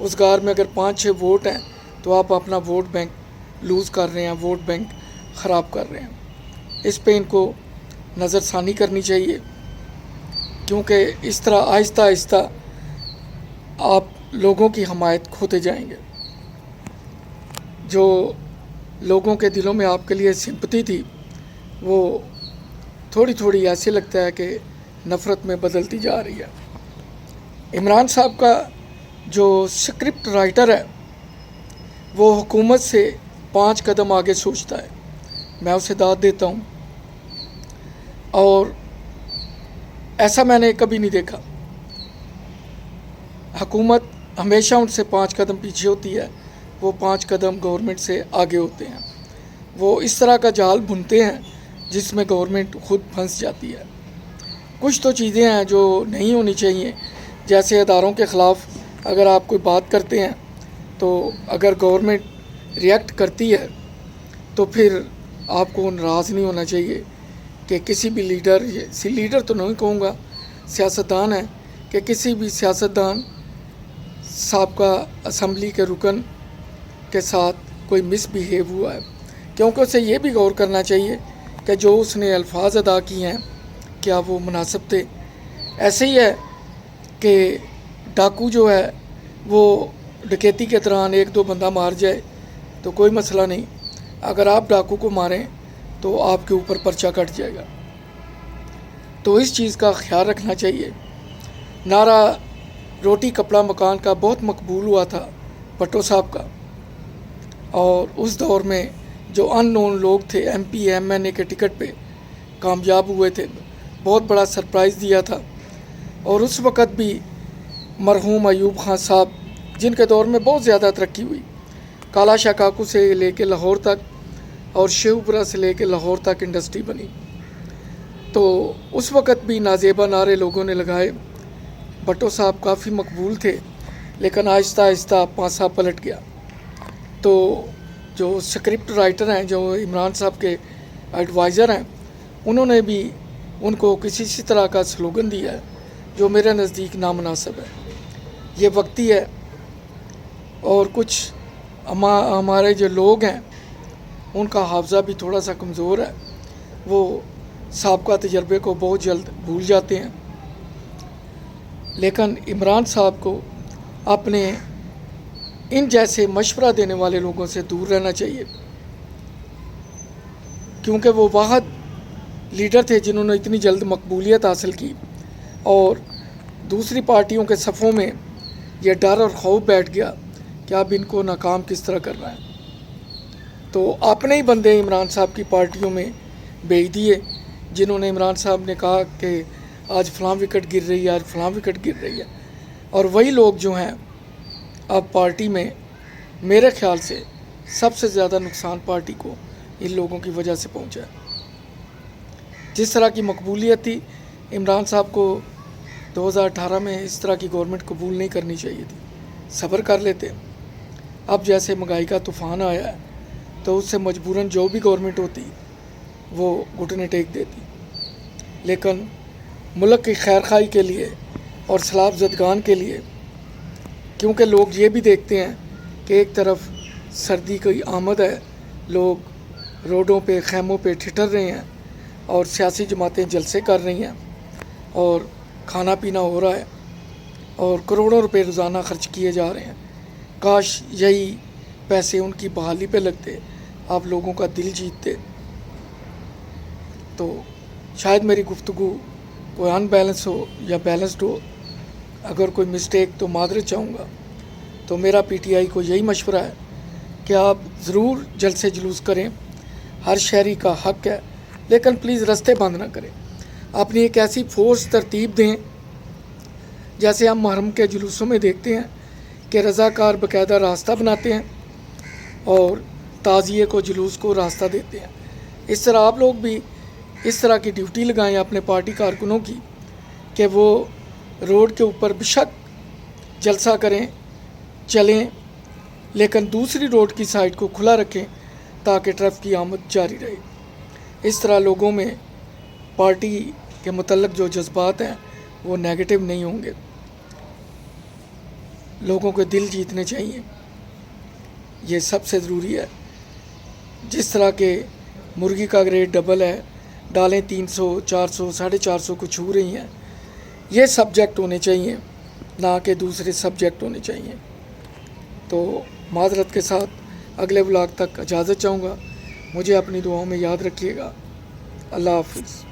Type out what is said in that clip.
اس غار میں اگر 5-6 ووٹ ہیں تو آپ اپنا ووٹ بینک لوز کر رہے ہیں، ووٹ بینک خراب کر رہے ہیں۔ اس پہ ان کو نظر ثانی کرنی چاہیے، کیونکہ اس طرح آہستہ آہستہ آپ لوگوں کی حمایت کھوتے جائیں گے۔ جو لوگوں کے دلوں میں آپ کے لیے سمپتی تھی وہ تھوڑی تھوڑی ایسے لگتا ہے کہ نفرت میں بدلتی جا رہی ہے۔ عمران صاحب کا جو سکرپٹ رائٹر ہے وہ حکومت سے 5 قدم آگے سوچتا ہے، میں اسے داد دیتا ہوں، اور ایسا میں نے کبھی نہیں دیکھا۔ حکومت ہمیشہ ان سے 5 قدم پیچھے ہوتی ہے، وہ 5 قدم گورنمنٹ سے آگے ہوتے ہیں۔ وہ اس طرح کا جال بنتے ہیں جس میں گورنمنٹ خود پھنس جاتی ہے۔ کچھ تو چیزیں ہیں جو نہیں ہونی چاہیے، جیسے اداروں کے خلاف اگر آپ کوئی بات کرتے ہیں تو اگر گورنمنٹ ریئیکٹ کرتی ہے تو پھر آپ کو ناراض نہیں ہونا چاہیے کہ کسی بھی لیڈر تو نہیں کہوں گا، سیاستدان ہے، کہ کسی بھی سیاستدان سابقہ اسمبلی کے رکن کے ساتھ کوئی مس بیہیو ہوا ہے، کیونکہ اسے یہ بھی غور کرنا چاہیے کہ جو اس نے الفاظ ادا کیے ہیں کیا وہ مناسب تھے۔ ایسے ہی ہے کہ ڈاکو جو ہے وہ ڈکیتی کے دوران 1-2 بندہ مار جائے تو کوئی مسئلہ نہیں، اگر آپ ڈاکو کو ماریں تو آپ کے اوپر پرچہ کٹ جائے گا۔ تو اس چیز کا خیال رکھنا چاہیے۔ نعرہ روٹی کپڑا مکان کا بہت مقبول ہوا تھا بھٹو صاحب کا، اور اس دور میں جو ان نون لوگ تھے ایم پی ایم این اے کے ٹکٹ پہ کامیاب ہوئے تھے، بہت بڑا سرپرائز دیا تھا۔ اور اس وقت بھی مرحوم ایوب خان صاحب، جن کے دور میں بہت زیادہ ترقی ہوئی، کالا شاہ کاکو سے لے کے لاہور تک اور شیوپورہ سے لے کے لاہور تک انڈسٹری بنی، تو اس وقت بھی نازیبا نعرے لوگوں نے لگائے۔ بھٹو صاحب کافی مقبول تھے، لیکن آہستہ آہستہ پانسا پلٹ گیا۔ تو جو سکرپٹ رائٹر ہیں، جو عمران صاحب کے ایڈوائزر ہیں، انہوں نے بھی ان کو کسی طرح کا سلوگن دیا ہے جو میرے نزدیک نامناسب ہے۔ یہ وقتی ہے، اور کچھ ہمارے جو لوگ ہیں ان کا حافظہ بھی تھوڑا سا کمزور ہے، وہ سابقہ تجربے کو بہت جلد بھول جاتے ہیں۔ لیکن عمران صاحب کو اپنے ان جیسے مشورہ دینے والے لوگوں سے دور رہنا چاہیے، کیونکہ وہ واحد لیڈر تھے جنہوں نے اتنی جلد مقبولیت حاصل کی، اور دوسری پارٹیوں کے صفوں میں یہ ڈر اور خوف بیٹھ گیا کہ اب ان کو ناکام کس طرح کرنا ہے۔ تو اپنے ہی بندے عمران صاحب کی پارٹیوں میں بھیج دیے، جنہوں نے عمران صاحب نے کہا کہ آج فلاں وکٹ گر رہی ہے، آج فلاں وکٹ گر رہی ہے، اور وہی لوگ جو ہیں اب پارٹی میں، میرے خیال سے سب سے زیادہ نقصان پارٹی کو ان لوگوں کی وجہ سے پہنچا ہے۔ جس طرح کی مقبولیت تھی، عمران صاحب کو 2018 میں اس طرح کی گورنمنٹ قبول نہیں کرنی چاہیے تھی، صبر کر لیتے۔ اب جیسے مہنگائی کا طوفان آیا ہے تو اس سے مجبوراً جو بھی گورنمنٹ ہوتی وہ گھٹنے ٹیک دیتی، لیکن ملک کی خیر خواہی کے لیے اور سلاب زدگان کے لیے، کیونکہ لوگ یہ بھی دیکھتے ہیں کہ ایک طرف سردی کی آمد ہے، لوگ روڈوں پہ خیموں پہ ٹھٹر رہے ہیں اور سیاسی جماعتیں جلسے کر رہی ہیں اور کھانا پینا ہو رہا ہے اور کروڑوں روپے روزانہ خرچ کیے جا رہے ہیں۔ کاش یہی پیسے ان کی بحالی پہ لگتے، آپ لوگوں کا دل جیتتے۔ تو شاید میری گفتگو کوئی ان بیلنس ہو یا بیلنسڈ ہو، اگر کوئی مسٹیک تو معذرت چاہوں گا۔ تو میرا پی ٹی آئی کو یہی مشورہ ہے کہ آپ ضرور جلسے جلوس کریں، ہر شہری کا حق ہے، لیکن پلیز رستے بند نہ کریں۔ اپنی ایک ایسی فورس ترتیب دیں جیسے ہم محرم کے جلوسوں میں دیکھتے ہیں کہ رضاکار باقاعدہ راستہ بناتے ہیں اور تعزیے کو، جلوس کو راستہ دیتے ہیں۔ اس طرح آپ لوگ بھی اس طرح کی ڈیوٹی لگائیں اپنے پارٹی کارکنوں کی کہ وہ روڈ کے اوپر بشک جلسہ کریں، چلیں، لیکن دوسری روڈ کی سائڈ کو کھلا رکھیں تاکہ ٹریفک کی آمد جاری رہے۔ اس طرح لوگوں میں پارٹی کے متعلق جو جذبات ہیں وہ نیگیٹو نہیں ہوں گے۔ لوگوں کے دل جیتنے چاہیے، یہ سب سے ضروری ہے۔ جس طرح کے مرغی کا ریٹ ڈبل ہے، دالیں 300 400 450 کو چھو رہی ہیں، یہ سبجیکٹ ہونے چاہیے، نہ کہ دوسرے سبجیکٹ ہونے چاہیے۔ تو معذرت کے ساتھ اگلے بلاگ تک اجازت چاہوں گا، مجھے اپنی دعاؤں میں یاد رکھیے گا۔ اللہ حافظ۔